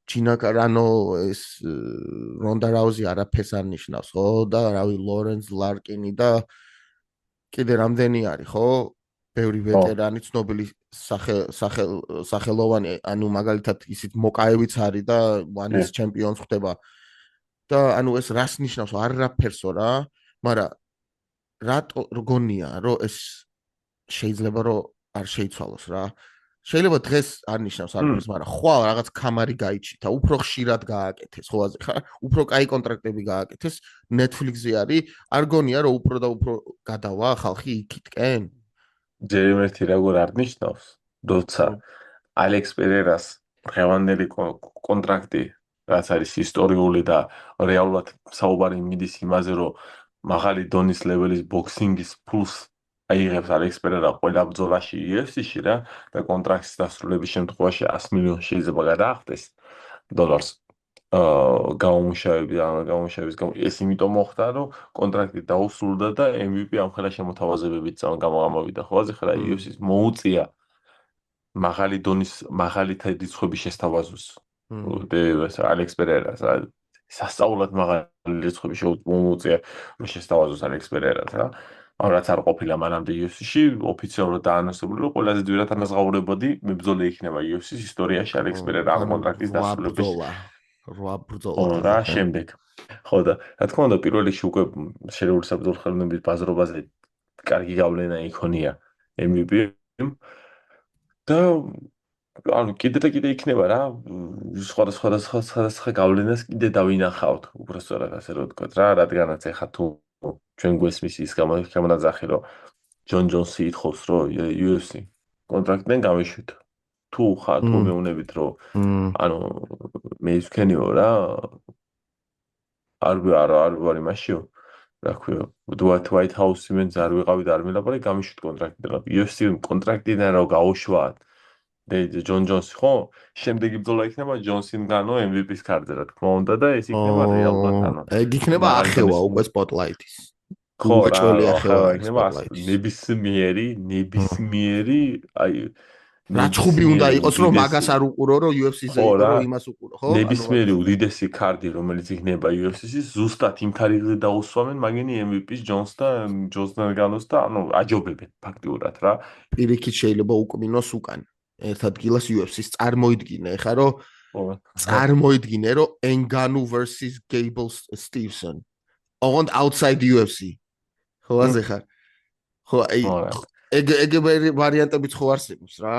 ჯინაკარანო ეს რონდა რაუზი არაფერს არ ნიშნავს, ხო? და რავი ლორენს ლარკინი და კიდე რამდენი არის, ხო? ბევრი ვეტერანი, ცნობილი სახელოვანი, ანუ მაგალითად ისიც მოკაევიც არის და ვანის ჩემპიონს ხდება. და ანუ ეს რას ნიშნავს? არაფერსო რა, მაგრამ რატო გონია, რომ ეს შეიძლება რომ არ შეიცვალოს რა. შეიძლება დღეს არ ნიშნავს არაფერს, მაგრამ ხვალ რაღაც კამარი გაიჩითა, უფრო ხშირად გააკეთეს, ხო ასე ხარ? უფრო კაი კონტრაქტები გააკეთეს, Netflix-ზე არის, არ გონია რომ უფრო და უფრო გადავა ხალხი იქითკენ? ჯერ ერთი როგორ არ ნიშნავს, როცა ალექს პერერას დღევანდელი კონტრაქტი, რაც არის ისტორიული და რეალურად საუბარი მიდის იმაზე, რომ მაღალი დონის ლეველის ბოქსინგის ფულს აიღებს ალექს პერერა ყველა ბრძოლაში UFC-ში რა და კონტრაქტის დასრულების შემთხვევაში 100 მილიონი შეიძლება გადაახდეს დოლარს. გამომუშავების გამო ეს იმიტომ მოხდა, რომ კონტრაქტი დაუსრულდა და MVP ამ ხელა შემოთავაზებებით გამოვიდა. ხო, ასე ხარ UFC-ს მოუწია მაღალი დონის მაღალი რიცხვების შესთავაზოს. ალექს პერერას სასწაულად მაღალი რიცხვები მოუწია რომ შესთავაზოს ალექს პერერას რა. რაც არ ყოფილა მანამდე UFC-ში, ოფიციალურად დაანონსებული, რომ ყველაზე ძვირად ანაზღაურებადი მებრძოლი იქნება UFC-ს ისტორიაში ალექს პერერა ამ კონტრაქტის დასრულების 8 ბრძოლა რა შემდეგ. ხო და რა თქმა უნდა პირველ რიგში უკვე შერეული საბრძოლო ხელოვნების ბაზრობაზე კარგი გავლენა იქონია MVP-მ და ანუ კიდე და კიდე იქნება რა სხვადასხვა გავლენას კიდე დავინახავთ უბრალოდ ასე რომ ვთქვა რა რადგანაც ეხა თუ ჩვენ გვესმის ის გამონაძახი რომ ჯონ ჯონსი ითხოვს რომ UFC კონტრაქტიდან გამიშვით თუ ხარ თუ მეუნებით რომ ანუ მე ის ვქენიო რა არ ვარ იმაშიო რა ქვია White House-ი მენც არ ვიყავი და არ მილაპარაკე გამიშვით კონტრაქტიდან UFC კონტრაქტიდან რომ გაუშვათ ჯონ ჯონსი ხო შემდეგი ბრძოლა იქნება ჯონსინგანო MVP-ს კარდზე რა თქმა უნდა და ეს იქნება რეალურად ანუ ეგ იქნება ახევა უკვე სპოტლაიტის ხო რა იქნება ნებისმიერი აი რა ჩხუბი უნდა იყოს რომ მაგას არ უყურო რომ UFC-ზე იყო რომ იმას უყურო ხო ნებისმიერი უდიდესი კარდი რომელიც იქნება UFC-ს ზუსტად იმ თარიღზე დაუსვამენ მაგენი MVP-ს ჯონს და ჯონსგანოს და ანუ აჯობებენ ფაქტიურად რა პირიქით შეიძლება უკმინოს უკან ერთ ადგილას UFC-ს წარმოიდგინე ხა რომ წარმოიდგინე რომ Ngannou versus Gable Stevenson on outside UFC ხო ასე ხარ ხო აი ეგ ვარიანტებიც ხო არსებობს რა